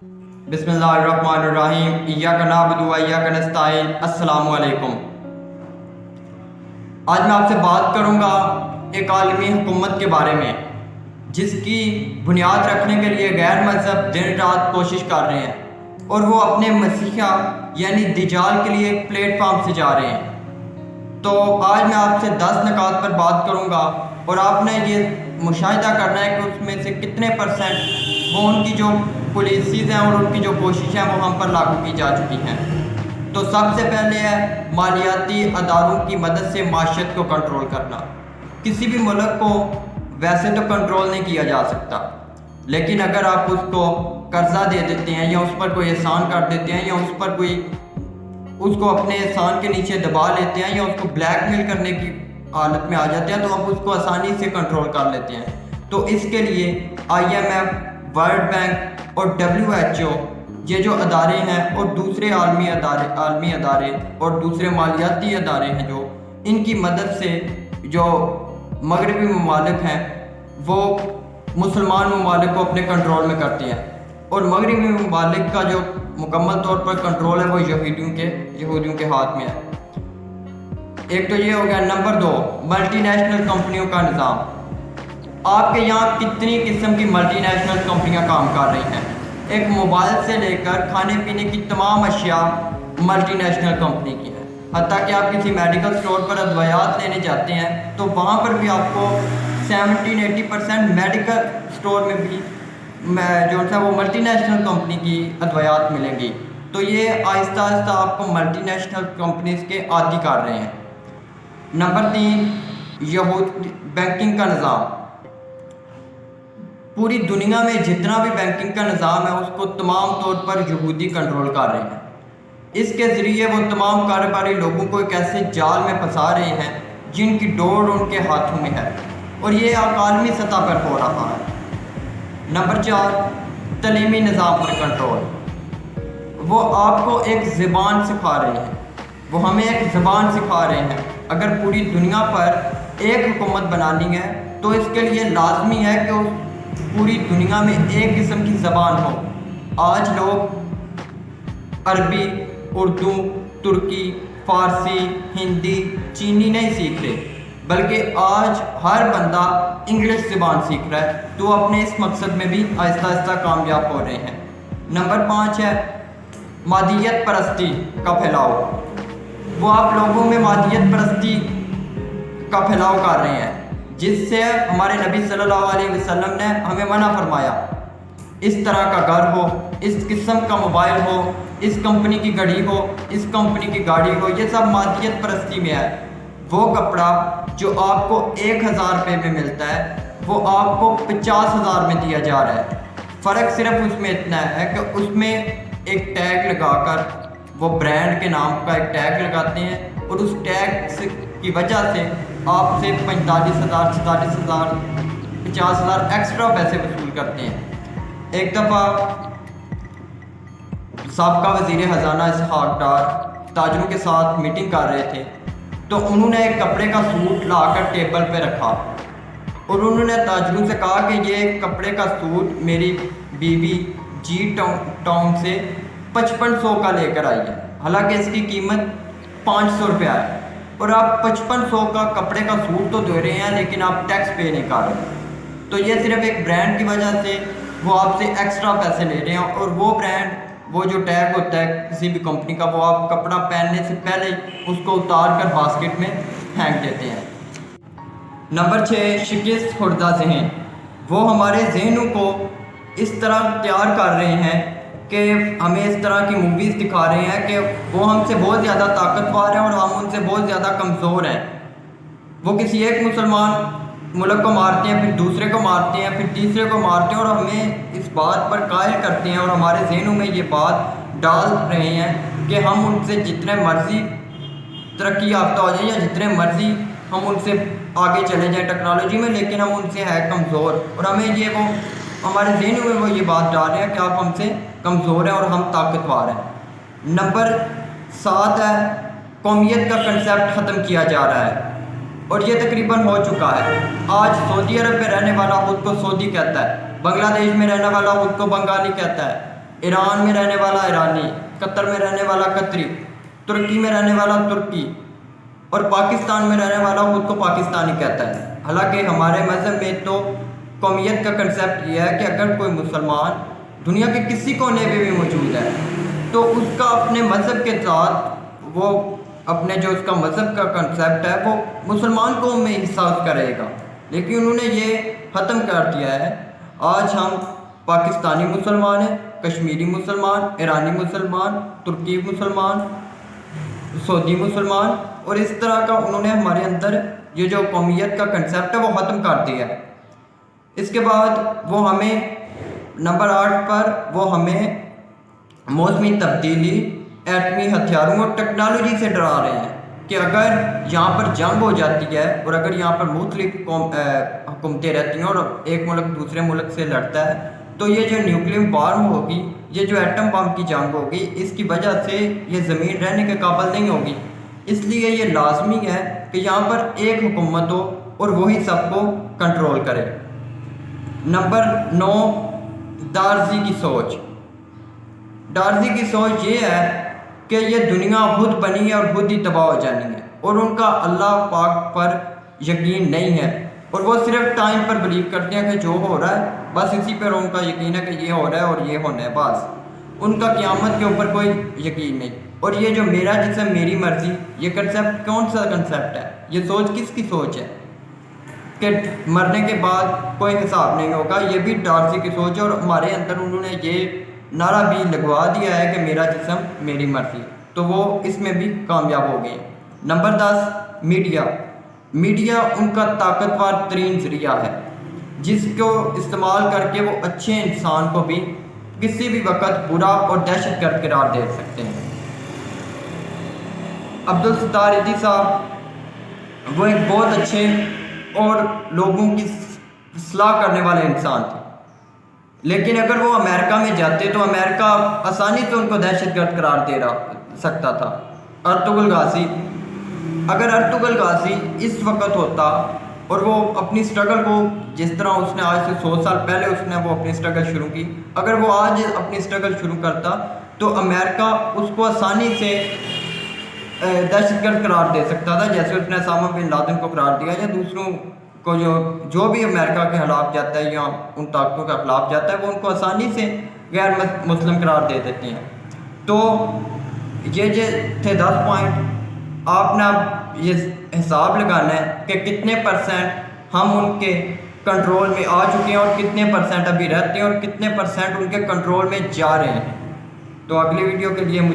बिस्मिल्लाहिर्रहमानिर्रहीम इय्याक नअबुदु व इय्याक नस्तईन। अस्सलामु अलैकुम। आज मैं आपसे बात करूंगा एक आलमी हुकूमत के बारे में जिसकी बुनियाद रखने के लिए गैर मजहब दिन रात कोशिश कर रहे हैं और वो अपने मसीहा यानी दज्जाल के लिए एक प्लेटफॉर्म से जा रहे हैं। तो आज मैं आपसे 10 नकात पर बात करूंगा और आपने ये मुशाहिदा करना है कि उसमें से कितने परसेंट वो उनकी जो पॉलिसीज़ हैं और उनकी जो कोशिशें हैं वो हम पर लागू की जा चुकी हैं। तो सबसे पहले है मालियाती अदारों की मदद से माशियत को कंट्रोल करना। किसी भी मुल्क को वैसे तो कंट्रोल नहीं किया जा सकता, लेकिन अगर आप उसको कर्जा दे देते हैं या उस पर कोई एहसान कर देते हैं या उस पर कोई उसको अपने एहसान के नीचे दबा लेते हैं या उसको ब्लैकमेल करने की हालत में आ जाते हैं तो आप उसको आसानी से कंट्रोल कर लेते हैं। तो इसके लिए IMF, वर्ल्ड बैंक और WHO ये जो अदारे हैं और दूसरे आलमी अदारे और दूसरे मालियाती अदारे हैं जो इनकी मदद से जो मगरबी ममालिक हैं वो मुसलमान ममालिक को अपने कंट्रोल में करते हैं और मगरबी ममालिक का जो मुकम्मल तौर पर कंट्रोल है वो यहूदियों के हाथ में है। एक तो ये हो गया। नंबर 2, मल्टीनेशनल कंपनियों का निज़ाम। आपके यहाँ कितनी किस्म की मल्टीनेशनल कंपनियां काम कर रही हैं। एक मोबाइल से लेकर खाने पीने की तमाम अशिया मल्टीनेशनल कंपनी की है। हत्ता कि आप किसी मेडिकल स्टोर पर अद्वियात लेने जाते हैं तो वहाँ पर भी आपको 70-80% मेडिकल स्टोर में भी जो है वो मल्टीनेशनल कंपनी की अद्वियात मिलेंगी। तो ये आहिस्ता आहिस्ता आपको मल्टीनेशनल कंपनीज के आदी कर रहे हैं। नंबर 3, बैंकिंग का निज़ाम। पूरी दुनिया में जितना भी बैंकिंग का निज़ाम है उसको तमाम तौर पर यहूदी कंट्रोल कर रहे हैं। इसके ज़रिए वो तमाम कारोबारी लोगों को एक ऐसे जाल में फंसा रहे हैं जिनकी डोर उनके हाथों में है और ये आलमी सतह पर हो रहा है। नंबर 4, तलीमी निज़ाम पर कंट्रोल। वो आपको एक ज़बान सिखा रहे हैं, वो हमें एक ज़बान सिखा रहे हैं। अगर पूरी दुनिया पर एक हुकूमत बनानी है तो इसके लिए लाजमी है कि पूरी दुनिया में एक किस्म की ज़बान हो। आज लोग अरबी, उर्दू, तुर्की, फ़ारसी, हिंदी, चीनी नहीं सीख रहे, बल्कि आज हर बंदा इंग्लिश ज़बान सीख रहा है। तो अपने इस मकसद में भी आहिस्ता आहिस्ता कामयाब हो रहे हैं। नंबर 5 है मादियत परस्ती का फैलाव। वो आप लोगों में मादियत परस्ती का फैलाव कर रहे हैं जिससे हमारे नबी सल्लल्लाहु अलैहि वसल्लम ने हमें मना फरमाया। इस तरह का घर हो, इस किस्म का मोबाइल हो, इस कंपनी की घड़ी हो, इस कंपनी की गाड़ी हो, ये सब मादियत परस्ती में है। वो कपड़ा जो आपको 1000 रुपये में मिलता है वो आपको 50,000 में दिया जा रहा है। फ़र्क सिर्फ उसमें इतना है कि उसमें एक टैग लगाकर वो ब्रांड के नाम का एक टैग लगाते हैं और उस टैग की वजह से आपसे 45,000, 47,000, 50,000 एक्स्ट्रा पैसे वसूल करते हैं। एक दफ़ा साबका वज़ीर ख़जाना इसहाक़ डार ताजरों के साथ मीटिंग कर रहे थे तो उन्होंने एक कपड़े का सूट लाकर टेबल पे रखा और उन्होंने ताजरों से कहा कि ये कपड़े का सूट मेरी बीवी जी टाउन से 5500 का लेकर आई है। हालांकि इसकी कीमत 500 रुपया है और आप 5500 का कपड़े का सूट तो दे रहे हैं लेकिन आप टैक्स पे नहीं कर रहे। तो ये सिर्फ एक ब्रांड की वजह से वो आपसे एक्स्ट्रा पैसे ले रहे हैं और वो ब्रांड, वो जो टैग होता है किसी भी कंपनी का, वो आप कपड़ा पहनने से पहले उसको उतार कर बास्केट में फेंक देते हैं। नंबर 6, शिकस्त खुर्दा ज़हन। वो हमारे जहनों को इस तरह तैयार कर रहे हैं कि हमें इस तरह की मूवीज़ दिखा रहे हैं कि वो हमसे बहुत ज़्यादा ताकतवर हैं और हम उनसे बहुत ज़्यादा कमज़ोर हैं। वो किसी एक मुसलमान मुल्क को मारते हैं, फिर दूसरे को मारते हैं, फिर तीसरे को मारते हैं और हमें इस बात पर कायल करते हैं और हमारे जहनों में ये बात डाल रहे हैं कि हम उनसे जितने मर्ज़ी तरक्की याफ्ता हो जाए या जितने मर्ज़ी हम उनसे आगे चले जाएँ टेक्नोलॉजी में, लेकिन हम उनसे है कमज़ोर और हमें ये वो हमारे जहनों में वो ये बात डाल रहे हैं कि आप हमसे कमज़ोर हैं और हम ताकतवर हैं। नंबर 7 है कौमियत का कंसेप्ट ख़त्म किया जा रहा है और ये तकरीबन हो चुका है। आज सऊदी अरब में रहने वाला खुद को सऊदी कहता है, बांग्लादेश में रहने वाला खुद को बंगाली कहता है, ایران میں رہنے والا ایرانی، قطر میں رہنے والا قطری، ترکی میں رہنے والا ترکی، اور پاکستان میں رہنے والا خود کو پاکستانی کہتا ہے۔ حالانکہ ہمارے مذہب میں تو قومیت کا کنسیپٹ یہ ہے کہ اگر کوئی مسلمان دنیا کے کسی کونے میں بھی موجود ہے تو اس کا اپنے مذہب کے ساتھ وہ اپنے جو اس کا مذہب کا کنسیپٹ ہے وہ مسلمان قوم میں حصہ اس کا رہے گا، لیکن انہوں نے یہ ختم کر دیا ہے۔ آج ہم پاکستانی مسلمان ہیں، کشمیری مسلمان، ایرانی مسلمان، ترکی مسلمان، سعودی مسلمان، اور اس طرح کا انہوں نے ہمارے اندر یہ جو قومیت کا کنسیپٹ ہے وہ ختم کر دیا ہے۔ اس کے بعد وہ ہمیں نمبر 8 پر وہ ہمیں موسمی تبدیلی، ایٹمی ہتھیاروں اور ٹیکنالوجی سے ڈرا رہے ہیں کہ اگر یہاں پر جنگ ہو جاتی ہے اور اگر یہاں پر مختلف حکومتیں رہتی ہیں اور ایک ملک دوسرے ملک سے لڑتا ہے تو یہ جو نیوکلیر وار ہوگی، یہ جو ایٹم بم کی جنگ ہوگی، اس کی وجہ سے یہ زمین رہنے کے قابل نہیں ہوگی۔ اس لیے یہ لازمی ہے کہ یہاں پر ایک حکومت ہو اور وہی سب کو کنٹرول کرے۔ نمبر 9، ڈارزی کی سوچ۔ ڈارزی کی سوچ یہ ہے کہ یہ دنیا خود بنی ہے اور خود ہی تباہ ہو جانی ہے، اور ان کا اللہ پاک پر یقین نہیں ہے، اور وہ صرف ٹائم پر بلیو کرتے ہیں کہ جو ہو رہا ہے بس اسی پر ان کا یقین ہے کہ یہ ہو رہا ہے اور یہ ہونا ہے بس۔ ان کا قیامت کے اوپر کوئی یقین نہیں۔ اور یہ جو میرا جسم میری مرضی، یہ کنسیپٹ کون سا کنسیپٹ ہے؟ یہ سوچ کس کی سوچ ہے کہ مرنے کے بعد کوئی حساب نہیں ہوگا؟ یہ بھی ڈارزی کی سوچ ہے، اور ہمارے اندر انہوں نے یہ نعرہ بھی لگوا دیا ہے کہ میرا جسم میری مرضی، تو وہ اس میں بھی کامیاب ہو گئے۔ Number 10، media. میڈیا ان کا طاقتور ترین ذریعہ ہے جس کو استعمال کر کے وہ اچھے انسان کو بھی کسی بھی وقت برا اور دہشت گرد قرار دے سکتے ہیں۔ عبدالستار ایدھی صاحب وہ ایک بہت اچھے اور لوگوں کی اصلاح کرنے والے انسان تھے، لیکن اگر وہ امریکہ میں جاتے تو امریکہ آسانی سے ان کو دہشت گرد قرار دے سکتا تھا۔ ارطغرل غازی، اگر ارطغرل غازی اس وقت ہوتا اور وہ اپنی سٹرگل کو جس طرح اس نے آج سے 100 سال پہلے اس نے وہ اپنی سٹرگل شروع کی، اگر وہ آج اپنی سٹرگل شروع کرتا تو امریکہ اس کو آسانی سے دہشت گرد قرار دے سکتا تھا، جیسے اس نے اسامہ بن لادن کو قرار دیا یا دوسروں کو جو بھی امریکہ کے خلاف جاتا ہے یا ان طاقتوں کے خلاف جاتا ہے وہ ان کو آسانی سے غیر مسلم قرار دے دیتے ہیں۔ تو یہ جو تھے 10 پوائنٹ، آپ نے اب یہ حساب لگانا ہے کہ کتنے % ہم ان کے کنٹرول میں آ چکے ہیں اور کتنے % ابھی رہتے ہیں اور کتنے % ان کے کنٹرول میں جا رہے ہیں۔ تو اگلی ویڈیو کے لیے مجھے